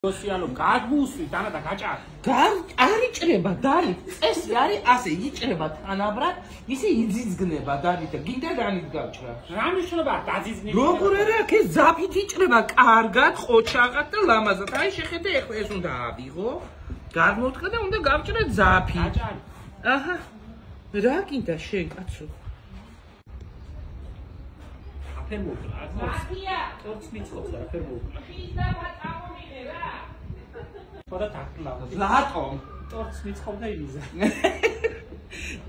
Osiano გადმუსვი დანა და გაჭარი. არ იჭრება დარი. წესი არის ასე იჭრება თანაბრად, ისე იძიძგნება დარი და გინდა განით გავჭრა. რა მნიშვნელობა აქვს დაძიძგნება? როგორ არა აქ ეს ზაფით იჭრება კარგად, ყოჩაღად და ლამაზად. აი შეხედე ეხლა ეს უნდა ავიღო. გადმოვთქა და უნდა გავჭრა ზაფი. გაჭარი. აჰა. რა გინდა შენ კაცო? აფერ მოკლა. მახია. ტორც მიწყობს და აფერ მოკლა. ის და წამომიღე რა. ხოდა თაკლა. რატომ? ტორც მიწყობდა იმიზა.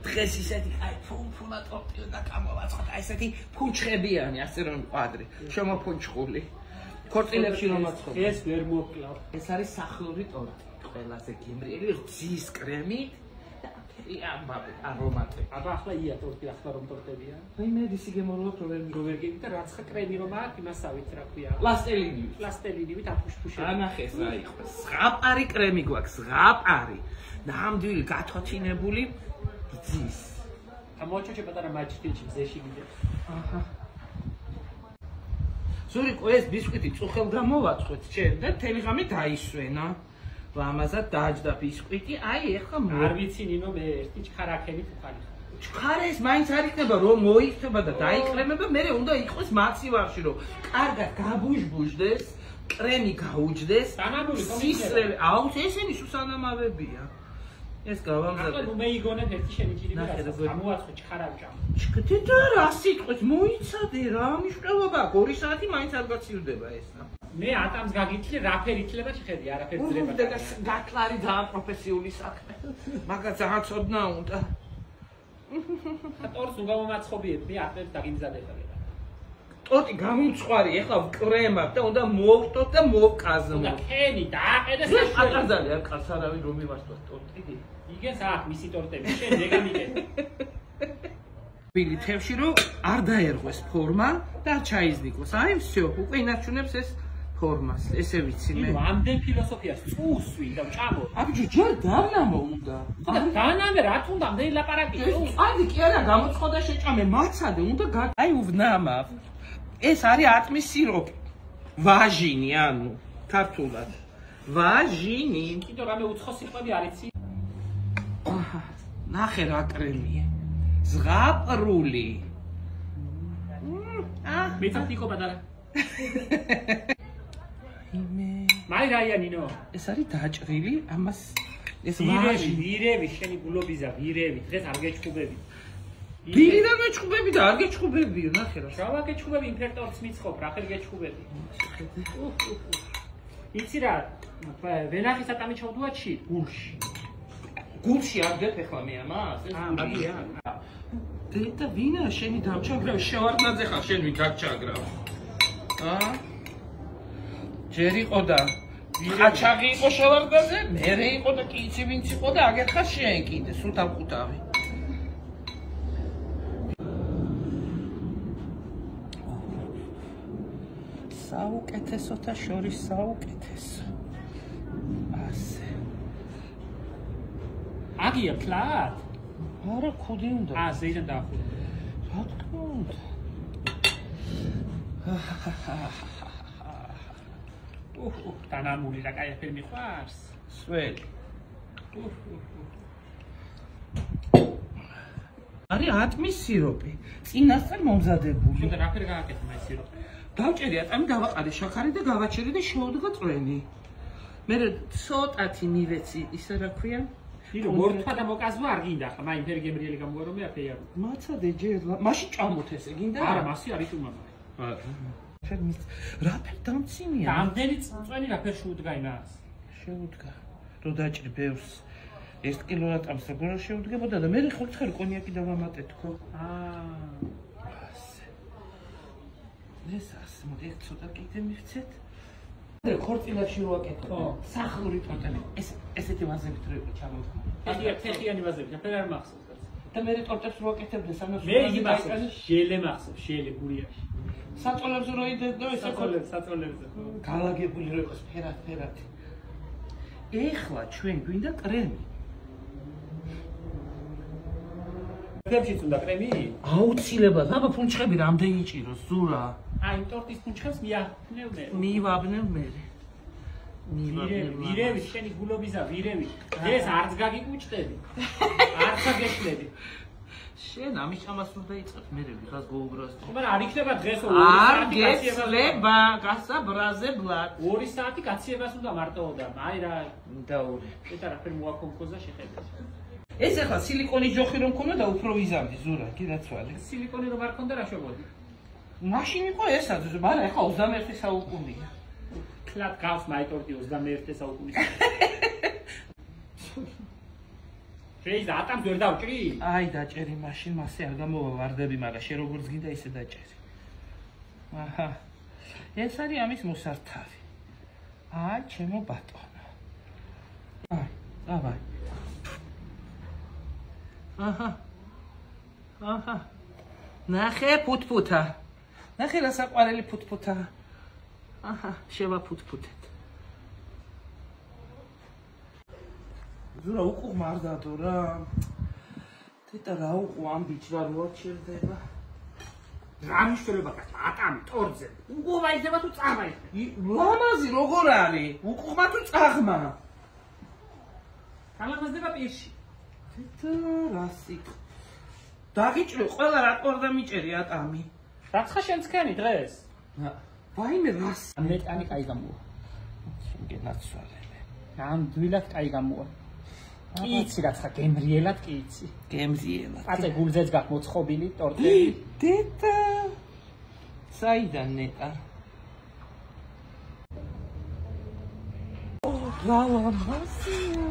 დღეს ისეთი აი ფულფულა ტორტი და გამოვაცხოთ აი ესეთი ფუნჩხებიანი ასე რომ ყვადრი. შემოფუნჩხული. ქორწილებში რომ აცხობ. ეს ვერ მოკლა. ეს არის სახლური ტორტი. ყველაზე გემრიელი რძის კრემი და ამბავი არომატი. აბა ახლა ია ტორტი ახლა რომ ტორტებია. აი მე ისი გემოვლობ როგორ გიგ და რაც ხა კრემი რომ აქვს იმასავით რა ქვია. პლასტელინივით აფუშფუშები. ანახეს რა იყო. ზღაპარი კრემი გვაქვს, ზღაპარი. ნამდვილი გათოთინებული რძის. ამოჩოჩე პატარა მაჩტიჩი მზეში გიდებს. აჰა. ზურიკო ეს ბისკვიტი წუხელ გამოვაწყოთ შენ და თელი ღამე დაისვენა. ლამაზად დააჯდა ბისკვიტი, აი ეხლა არ ვიცი ნინო მე ერთი ჩქარაქენით უხალი. ჩქარა ეს მაინც არ იქნება რომ მოიქნება და დაიკრემება, მე უნდა იყოს მაცივარში რომ კარგად გაბუჟბუჟდეს, კრემი გაუჯდეს. სანამული სისრევი, აუ ესენი სანამავებია. ეს გავამზადე. ახლა მე იგონებ ერთი შენი ჭირი და გამოვაცხო ჩქარავჭა. ჩქდიდა რა სიტყვით მოიცადე რა მნიშვნელობა 2 საათი მაინც არ გაცივდება ეს. მე ატამს გაგიჩლე რა ფერი იქნება შეხედი არაფერი ძრება. გაკლარი ძალიან პროფესიული საქმე. მაგას ძალიან ცოდნა უნდა. ტორტს უგამომაცხობიეთ, მე ატებს დაგიმზადებია. ტორტი გამომწყვარი, ეხლა ვკრემავ და უნდა მოვხტოთ და მოვკაზმო. და ქენი დააყენე საჭიროა არ კაც არავინ რომ მივასწროთ ტორტი. იგენს აქ მისი ტორტები, შენ დეგამიკენ. ბილი თევში რომ არ დაერღვეს ფორმა და არ ჩაიზნიკოს. აი всё, უკვე ინარჩუნებს ეს ფორმას, ესე ვიცი მე. ამდენ ფილოსოფიას წუსვი და ვჭამო. აბიჯო ჯერ დანამო უნდა. ხოდა დანამე რა თუნდა ამდენი ლაპარაკი. აი კი არა გამოცხო და შეჭამე, მაცადე უნდა აი უვნამა. ეს არის ატმის სიროპი. ვაჟინი ანუ ქართულად. ვაჟინი. კიდევ რამე უცხო სიტყვები არიცი? აჰა, ნახე რა კრემია. ზღაპრული. მეცადიკო პატარა. მაი რაია ნინო? ეს არის დაჭრილი, ამას ეს ვირევი, შენი გულობიზა, ვირევი, დღეს არ გეჩხუბები. ვირი და მეჩხუბები და არ გეჩხუბებიო, ნახე რა. შავა გეჩხუბები, ინფერტორს მიცხობ, რახელ გეჩხუბები. იცი რა, ვენახის ატამი ჩავდუაჩი, გულში. გულში არ გეფეხლა მე ამას? ეს გულია. და ვინა შენი დამჩაგრავ, შევარდნაძე ხარ შენ ვინ გაჩაგრავ. ჯერ იყო და ყაჩაღი იყო შევარდნაძე, მერე იყო და კი იცი ვინც იყო და აგერ ხარ შენ კიდე, სულ დამყუტავი. საუკეთესოთა შორის საუკეთესო. ასე. აგია ფლად? არა, ხუდი უნდა. ზეიდან დაახურე. რა თქმა უნდა. დანამული და კაი ფერი მიყვარს. სველი. არის ატმის სიროპი. წინასწარ მომზადებული. შენ რა ფერი გააკეთე მე სიროპი? დავჭერი ატამი, დავაყარე შაქარი და გავაჩერი და შევდგა წვენი. მე ცოტათი მივეცი ისა რა ქვია? ნინო მორთვა და მოკაზვა არ გინდა ახლა, მაინ ფერი გემრიელი გამოვარო მე აფეიარო. მაცადე ჯერ, მაშინ ჭამოთ ესე გინდა? არა, მასი არ იტუმამა. რა ფერ დამცინია? ამდენი წვენი რა ფერ შეუდგა იმას? შეუდგა. რო დაჭრი ბევრს 1 კილოგრამს როგორ შეუდგებოდა და მე ხორცხალი კონიაკი დავამატე თქო. ასე. ეს ასე მოდი ცოტა კიდე მივცეთ. და ქორწილებში რო აკეთო. სახლური ტორტები. ესეთი ვაზებით რო იყო ჩამოთქვა. ფეხიანი ვაზები, აფერ არ მახსოვს. და მე ტორტებს რო აკეთებდი სანამ მე იგი მახსოვს, ჟელე მახსოვს, ჟელე გურიაში. საწოლებს რო იდეო ეს საწოლებზე. გალაგებული რო იყოს ფერად. ეხლა ჩვენ გვინდა კრემი. კრემშიც უნდა კრემი? აუცილებლად, აბა ფუნჩხები რამდენი იჭიროს, ზურა? აი, ტორტის ფუნჩხებს მივაბნევ მე. მივაბნევ მე. ვირევი შენი გულობისა ვირევი ეს არც გაგიკუჭდები არც გაგეშლები შენ ამის ჩამას რომ დაიწყებ მე ვიღას გოუბრას მაგრამ არ იქნება დღეს არ გეცლება გასაბრაზებლად 2 საათი გაციებას უნდა მარტოოდა აი რა დაური ეს არაფერ მოაქონქოზა შეხედეთ ეს ახლა სილიკონის ჯოხი რომ ქონდა და უფრო ვიზამდი ზურა კიდაცვალი სილიკონი რომ არ ქონდა რა შეგოდი მაშინ იყო ესა მაგრამ ახლა 21 საუკუნეა კლად გავს მაიტორტი 21 საუკუნის რეიზ ატამს ვერ დავჭრი? აი დაჭერი მაშინ მასე არ გამოვა ვარდები, მაგრამ შე როგორც გინდა ისე დაჭერი. აჰა. ეს არის ამის მოსართავი. აი, ჩემო ბატონო. აი, დავაი. აჰა. აჰა. ნახე ფუტფუთა. ნახე რა საყვარელი ფუტფუთა. აჰა, შევაფუტფუთეთ. ზურა უყუღმა არ დადო რა. თეთა რა უყუ ამ ბიჭრა რო ჩერდება. რა მნიშვნელობა გაქვს ატამი ტორზე? უყუღმა იქნება თუ წაღმა იქნება? ლამაზი როგორ არის? უყუღმა თუ წაღმა? გამაგზდება პირში. თეთა რასიკ. დაგიჭრე ყველა რა ყორდა მიჭერი ატამი. რაცხა შენცქენი დღეს? ვაიმე რას? მეტანი კაი გამოვა. შენგენაცვალე. გამდვილად კაი გამოვა. კიცი რაცხა გემრიელად კიცი. გემრიელად. აწე გულზეც გაქვს მოწყობილი ტორტები. თეთა. საიდან ნეტა? რა ლამაზია.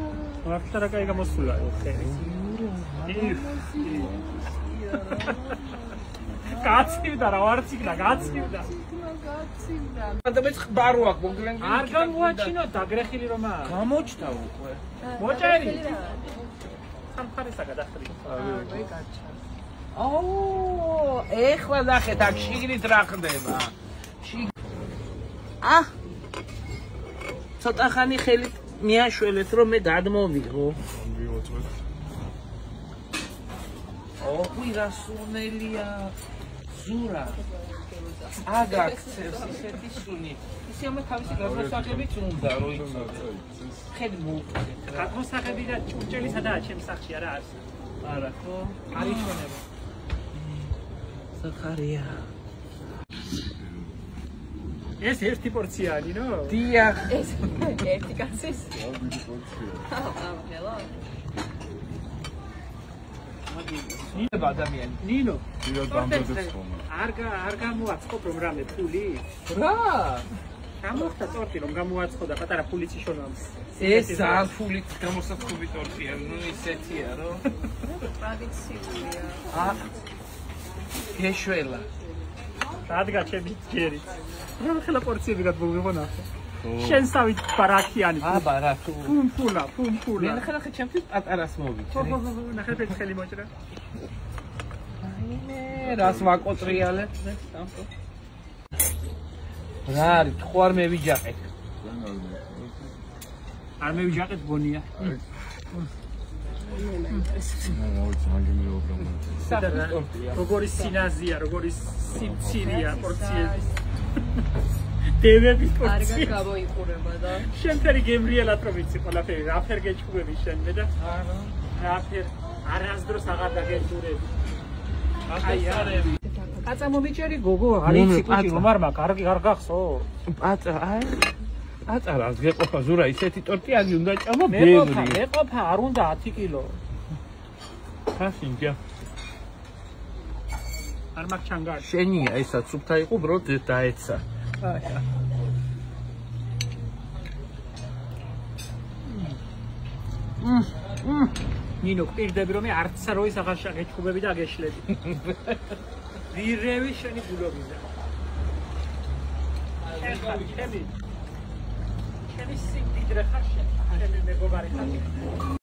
რა რა კაი გამოსულა ხელი. გაცივდა რა ვარციკდა გაცივდა. ადამიანს ხბარო აქვს მოგლენ. არ გამოაჩინო დაგრეხილი რომ არა. გამოჩნდა უკვე. მოჭერი. სამხარისა გადახრი. აი გაჩა. აუ, ეხლა ნახეთ აქ შიგნით რა ხდება. ცოტა ხანი ხელით მიაშველეთ რომ მე გადმოვიღო. მივაწვეთ. ოღი რა სუნელია. ზურა. აგაქცევს ისეთი სუნი. ისე ამ თავისი გადმოსაღებიც უნდა რო იცოდე. ხედი მოუწოდეთ. გადმოსაღები და ჭურჭელი სადაა ჩემს სახში არა არის. არა ხო? არის ჩვენება. სახარია. ეს ერთი პორცია არის, ნო? დიახ. ეს ერთი კაცის. რა დიდი პორცია. ნელა. ნინო ადამიანი. ნინო. დიახ, დამძადებს ხოლმე. არ გამოაცხობ რომ რამე ფული? რა? გამოხდა ტორტი რომ გამოაცხოდა პატარა ფულიც იშონავს. ეს ძალიან ფულით გამოსაცხობი ტორტია, ნუ ისეთია რომ. ტრადიციულია. გეშველა. რადგან ჩემი ჯერიც. რა ხელა პორციები გადმოვიღო ნახე. შენსავით ბარათიანი. აბა რა თუ. ფუმფულა. მე ნახე ჩემთვის პატარას მოვიჭრე. ნახე ფეხელი მოჭრა. აიმე, რას ვაკოტრიალებ მე სამყო. რა არის, ხო არ მევიჯაყეთ. არ მევიჯაყეთ გონია. როგორი სინაზია, როგორი სიმცირია პორციების. დევების პორცია. არ გამოიყურება და შენფერი გემრიელად რომ იცი ყველაფერი, რაფერ გეჭუბები შენმე და არა. რაფერ არასდროს აღარ დაგეჭურები. აი არები. კაცა მომიჭერი გოგო, არის ციკლი რომ არ მაქვს, არ გახსო? პაცა, აი. აწარას გეყოფა ზურა ისეთი ტორტიანი უნდა ჭამო ბევრი. მეყოფა არ უნდა 10 კილო. ხასინჯა. არ მაქვს ჩანგარი. შენია ესაც სუფთა იყო უბრალოდ დაეცა. აი. ნინო, პირდები რომ არც როის აღარ შეგეჭუბები და აგეშლები. ვირევი შენი გულობისა. ჩემი სიმდიდრე ხარ შენ. ჩემი მეგობარი ხარ.